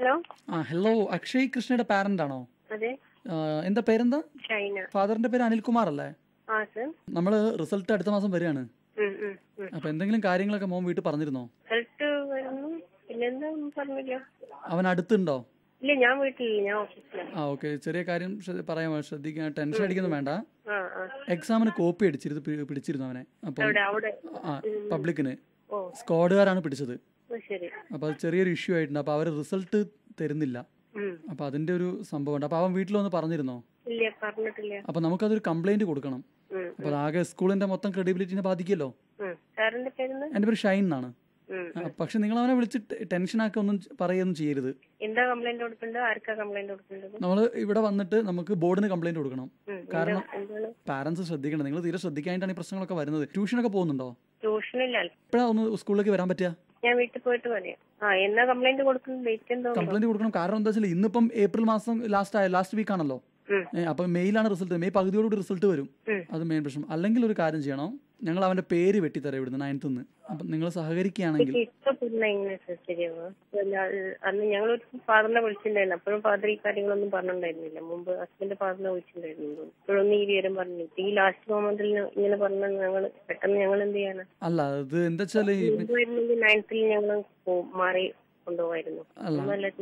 Hello. Hello, Akshay കൃഷ്ണയുടെ parent ആണോ? അതെ. എന്താ പേരെന്താ? ഷൈന. ഫാദറിന്റെ പേര് അനിൽകുമാർ അല്ലേ? ആ സർ. നമ്മള് റിസൾട്ട് അടുത്ത മാസം വരികയാണ്. അപ്പൊ എന്തെങ്കിലും കാര്യങ്ങളൊക്കെ മോൻ വീട്ടിൽ പറഞ്ഞിരുന്നോ? റിസൾട്ട് വരുന്നു. പിന്നെന്താ പറഞ്ഞില്ല. അവൻ അടുത്തുണ്ടോ? ഇല്ല, ഞാൻ വീട്ടിലില്ല, ഞാൻ ഓഫീസിലാണ്. ഓക്കെ, ചെറിയ കാര്യം പറയാൻ ശ്രദ്ധിക്കാൻ, ടെൻഷൻ അടിക്കൊന്നും വേണ്ട. ആ ആ. എക്സാമിന് കോപ്പി അടിച്ചിരുന്നു, പിടിച്ചിരുന്നു അവനെ. അപ്പൊ അവിടെ പബ്ലിക്കിന് ഓ സ്ക്വാഡുകാരാണ് പിടിച്ചത്. ശരി. അപ്പൊ അത് ചെറിയൊരു ഇഷ്യൂ ആയിട്ടുണ്ട്. അപ്പൊ അവര് റിസൾട്ട് തരുന്നില്ല. അപ്പൊ അതിന്റെ ഒരു സംഭവം ഉണ്ട്. അപ്പൊ അവൻ വീട്ടിൽ വന്ന് പറഞ്ഞിരുന്നോ? ഇല്ല, പറഞ്ഞിട്ടില്ല. അപ്പൊ നമുക്കതൊരു കംപ്ലൈന്റ് കൊടുക്കണം. അപ്പൊ ആകെ സ്കൂളിന്റെ മൊത്തം ക്രെഡിബിലിറ്റിനെ ബാധിക്കല്ലോ. സാറിന്റെ പേരെന്താ? എന്റെ പേര് ഷൈൻ എന്നാണ്. പക്ഷെ നിങ്ങൾ അവനെ വിളിച്ച് ടെൻഷൻ ആക്കി ഒന്നും പറയൊന്നും ചെയ്യരുത്. എന്താ കംപ്ലൈന്റ് കൊടുക്കേണ്ടത്? ആർക്കാ കംപ്ലൈന്റ് കൊടുക്കേണ്ടത്? നമ്മൾ ഇവിടെ വന്നിട്ട് നമുക്ക് ബോർഡിന് കംപ്ലൈന്റ് കൊടുക്കണം. കാരണം പാരന്റ്സ് ശ്രദ്ധിക്കണം. നിങ്ങൾ തീരെ ശ്രദ്ധിക്കാനായിട്ടാണ് ഈ പ്രശ്നങ്ങളൊക്കെ വരുന്നത്. ട്യൂഷനൊക്കെ പോകുന്നുണ്ടോ? ട്യൂഷനില്ല. എപ്പോഴാ ഒന്ന് സ്കൂളിലേക്ക് വരാൻ പറ്റുക? ഞാൻ വീട്ടിൽ പോയിട്ട് പറയാം. എന്നാ കംപ്ലൈന്റ് കൊടുക്കുന്നത്? ഡേറ്റ് എന്തോ കംപ്ലൈന്റ് കൊടുക്കണം. കാരണം എന്താ വെച്ചാൽ ഇന്നിപ്പം ഏപ്രിൽ മാസം ലാസ്റ്റ് വീക്ക് ആണല്ലോ. അപ്പൊ മെയിലാണ് റിസൾട്ട്. മെയ് പകുതിയോടുകൂടി റിസൾട്ട് വരും. അത് മെയിൻ പ്രശ്നം. അല്ലെങ്കിൽ ഒരു കാര്യം ചെയ്യണം, ഞങ്ങൾ അവന്റെ പേര് വെട്ടിത്തരാം ഇവിടുന്ന് 9th നിന്ന്. അപ്പൊ നിങ്ങൾ സഹകരിക്കുകയാണെങ്കിൽ അന്ന് ഞങ്ങളൊരു ഫാദറിനെ വിളിച്ചിട്ടുണ്ടായിരുന്നു. അപ്പോഴും ഫാദർ ഈ കാര്യങ്ങളൊന്നും പറഞ്ഞിട്ടുണ്ടായിരുന്നില്ല. മുമ്പ് ഹസ്ബൻഡ് ഫാദറിനെ വിളിച്ചിട്ടുണ്ടായിരുന്നു. ഇപ്പോഴൊന്നും ഈ വിവരം പറഞ്ഞില്ല. ഈ ലാസ്റ്റ് മൊമെന്റിൽ ഇങ്ങനെ പറഞ്ഞാൽ ഞങ്ങൾ പെട്ടെന്ന് ഞങ്ങൾ എന്ത് ചെയ്യാനാ? അല്ല, അത് എന്താ വെച്ചാല് 9th ഞങ്ങൾ മാറി കൊണ്ടുപോകായിരുന്നു.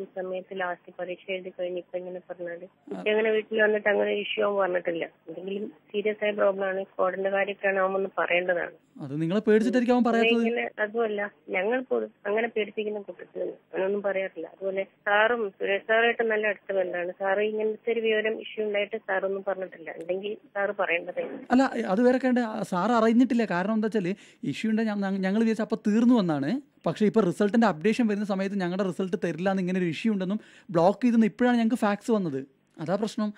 ഈ സമയത്ത് ലാസ്റ്റ് പരീക്ഷ എഴുതി കഴിഞ്ഞ് ഇപ്പൊ ഇങ്ങനെ പറഞ്ഞാല് അങ്ങനെ വീട്ടിൽ വന്നിട്ട് അങ്ങനെ ഇഷ്യൂ ആവും പറഞ്ഞിട്ടില്ല. എന്തെങ്കിലും സീരിയസ് ആയ പ്രോബ്ലം ആണ്, കോഡിന്റെ കാര്യമൊക്കെയാണ് ആവുമെന്ന് പറയേണ്ടതാണ്. അത് നിങ്ങളെ പേടിച്ചിട്ടായിരിക്കും അവൻ പറയാത്തത്. അതുമല്ല, ഞങ്ങൾ അങ്ങനെ പേടിപ്പിക്കുന്ന കൂട്ടത്തില് അങ്ങനൊന്നും പറയാറില്ല. അതുപോലെ സാറും സുരേഷ് സാറുമായിട്ട് നല്ല അടുത്ത ബന്ധമാണ്. സാറ് ഇങ്ങനത്തെ ഒരു വിവരം ഇഷ്യൂ ഉണ്ടായിട്ട് സാറൊന്നും പറഞ്ഞിട്ടില്ല. ഉണ്ടെങ്കിൽ സാറ് പറയേണ്ടതായിരുന്നു. അല്ല, അത് വേറെ കണ്ട് സാർ അറിഞ്ഞിട്ടില്ല. കാരണം എന്താ വെച്ചാല് ഇഷ്യൂ ഉണ്ട് ഞങ്ങൾ വിചാരിച്ച അപ്പൊ തീർന്നു വന്നാണ്. പക്ഷെ ഇപ്പൊ റിസൾട്ടിന്റെ അപ്ഡേഷൻ വരുന്ന സമയത്ത് ഞങ്ങളുടെ റിസൾട്ട് തരില്ല എന്ന് ഇങ്ങനെ ഒരു ഇഷ്യൂ ഉണ്ടെന്നും ബ്ലോക്ക് ചെയ്തെന്ന് ഇപ്പോഴാണ് ഞങ്ങൾക്ക് ഫാക്സ് വന്നത്. അതാ പ്രശ്നം.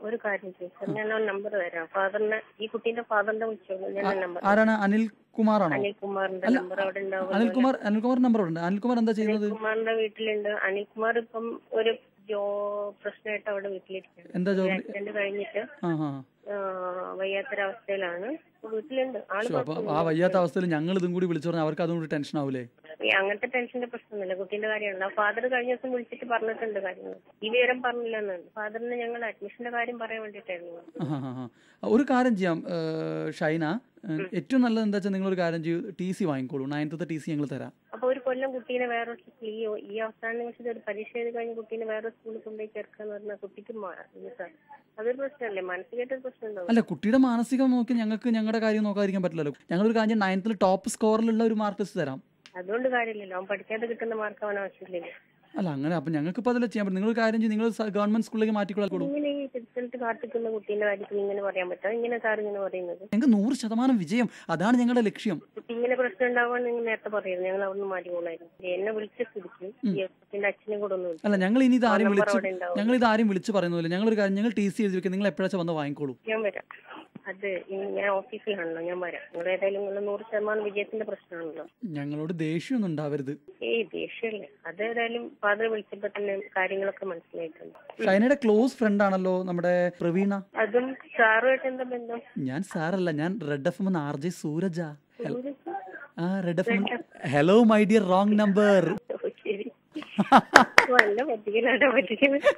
ഒരു കാര്യം ചെയ്യും, ഞാൻ നമ്പർ തരാം. ഫാദറിനെ, ഈ കുട്ടീന്റെ ഫാദറിനെ വിളിച്ചോളൂ. ഞാൻ നമ്പർ. ആരാണ്? അനിൽകുമാർ ആണോ? അനിൽകുമാറിന്റെ നമ്പർ അവിടെ ഉണ്ടാവും. അനിൽകുമാർ നമ്പർ ഉണ്ട്. അനിൽകുമാർ എന്താ ചെയ്യുന്നത്? അനിൽകുമാറിന്റെ വീട്ടിലുണ്ട്. അനിൽകുമാർ ഇപ്പം ഒരു പ്രശ്നമായിട്ട് അവിടെ വീട്ടിലിരിക്കുകയാണ്. എന്താ ജോലി? ആക്സിഡന്റ് കഴിഞ്ഞിട്ട് വയ്യാത്തൊരവസ്ഥയിലാണ്. വീട്ടിലുണ്ട് ആള്. അപ്പൊ ആ വയ്യാത്ത അവസ്ഥയിൽ ഞങ്ങൾ ഇതും കൂടി വിളിച്ചു പറഞ്ഞാൽ അവർക്ക് അതും കൂടി ടെൻഷൻ ആവൂലേ? അങ്ങനത്തെ ടെൻഷന്റെ പ്രശ്നമൊന്നുമില്ല. കുട്ടീന്റെ കാര്യമാണ്. ആ ഫാദർ കഴിഞ്ഞ ദിവസം വിളിച്ചിട്ട് പറഞ്ഞിട്ടുണ്ട് കാര്യങ്ങൾ. ഈ വിവരം പറഞ്ഞില്ല എന്നാണ്. ഫാദറിന് ഞങ്ങൾ അഡ്മിഷന്റെ കാര്യം പറയാൻ വേണ്ടിട്ടായിരുന്നു. ഒരു കാര്യം ചെയ്യാം ഷൈന, ഏറ്റവും നല്ലത് എന്താ വെച്ചാൽ നിങ്ങളൊരു കാര്യം ചെയ്യൂ, TC വാങ്ങിക്കോളൂ. 9th TC ഞങ്ങൾ തരാം. അപ്പൊ ഒരു കൊല്ലം കുട്ടീനെ വേറെ ഈ അവസാന നിമിഷത്തിൽ ഒരു പരീക്ഷ എഴുതി കഴിഞ്ഞ കുട്ടീനെ വേറെ സ്കൂളിൽ കൊണ്ടുപോയി ചേർക്കാന്ന് പറഞ്ഞാൽ കുട്ടിക്ക് അതൊരു പ്രശ്നമല്ലേ? മാനസികമായിട്ടൊരു പ്രശ്നം ഉണ്ടാവും. അല്ല, കുട്ടിയുടെ മാനസികം നോക്കി ഞങ്ങൾക്ക് ഞങ്ങളുടെ കാര്യം നോക്കാതിരിക്കാൻ പറ്റില്ലല്ലോ. ഞങ്ങളൊരു കാര്യം 9th ടോപ്പ് സ്കോറിലുള്ള ഒരു മാർക്ക് ലിസ്റ്റ് തരാം. അതുകൊണ്ട് കാര്യമില്ലല്ലോ. അവൻ പഠിക്കാതെ കിട്ടുന്ന മാർക്ക് അവൻ ആവശ്യമില്ല. അല്ല, അങ്ങനെ അപ്പൊ ഞങ്ങൾക്ക് ഇപ്പൊ അതിൽ ചെയ്യാൻ പറ്റും. നിങ്ങൾ കാര്യം ചെയ്യും, നിങ്ങൾ ഗവൺമെന്റ് സ്കൂളിലേക്ക് മാറ്റിക്കൊള്ളൂ. ഇങ്ങനെ ഈ റിസൾട്ട് കാത്തിക്കുന്ന കുട്ടീന്റെ കാര്യത്തിൽ ഇങ്ങനെ പറയാൻ പറ്റും? ഇങ്ങനെ സാർ ഇങ്ങനെ പറയുന്നത്? ഞങ്ങൾക്ക് 100% വിജയം, അതാണ് ഞങ്ങളുടെ ലക്ഷ്യം. ഇങ്ങനെ പ്രശ്നം ഉണ്ടാവാൻ നിങ്ങൾ നേരത്തെ പറയുന്നത് ഞങ്ങൾ അവിടെ നിന്ന് മാറ്റിക്കൊള്ളായിരുന്നു. എന്നെ വിളിച്ച സ്ഥിതിക്ക് ഈ കുട്ടീന്റെ അച്ഛനെ കൂടെ ഒന്നും. അല്ല, ഞങ്ങൾ ഇനി ഇത് ആരും വിളിച്ച് പറയുന്നില്ല. ഞങ്ങളൊരു കാര്യം, ഞങ്ങൾ TC എഴുതി വെക്കാം. നിങ്ങൾ എപ്പോഴാ വന്ന് വാങ്ങിക്കോളൂ. ഞാൻ വരാം. അത് ഞാൻ ഓഫീസിലാണല്ലോ, ഞാൻ വരാം. നിങ്ങൾ ഏതായാലും 100% വിജയത്തിന്റെ പ്രശ്നമാണല്ലോ. ഞങ്ങളോട് ദേഷ്യമൊന്നും ഉണ്ടാവരുത്. ദേഷ്യമല്ലേ? അതേതായാലും ഫാദർ വിളിച്ചപ്പോ തന്നെ കാര്യങ്ങളൊക്കെ മനസ്സിലായിട്ടുണ്ട്. ഷൈനയുടെ ക്ലോസ് ഫ്രണ്ട് ആണല്ലോ നമ്മുടെ പ്രവീണ. അതും സാറുമായിട്ട് എന്താ ബന്ധം? ഞാൻ സാറല്ല, ഞാൻ റെഡ് FM RJ സൂരജാ. Red FM. Hello my dear, wrong number. ശരി. നല്ല പറ്റിക്കലാട്ടോ പറ്റിക്കുന്നത്.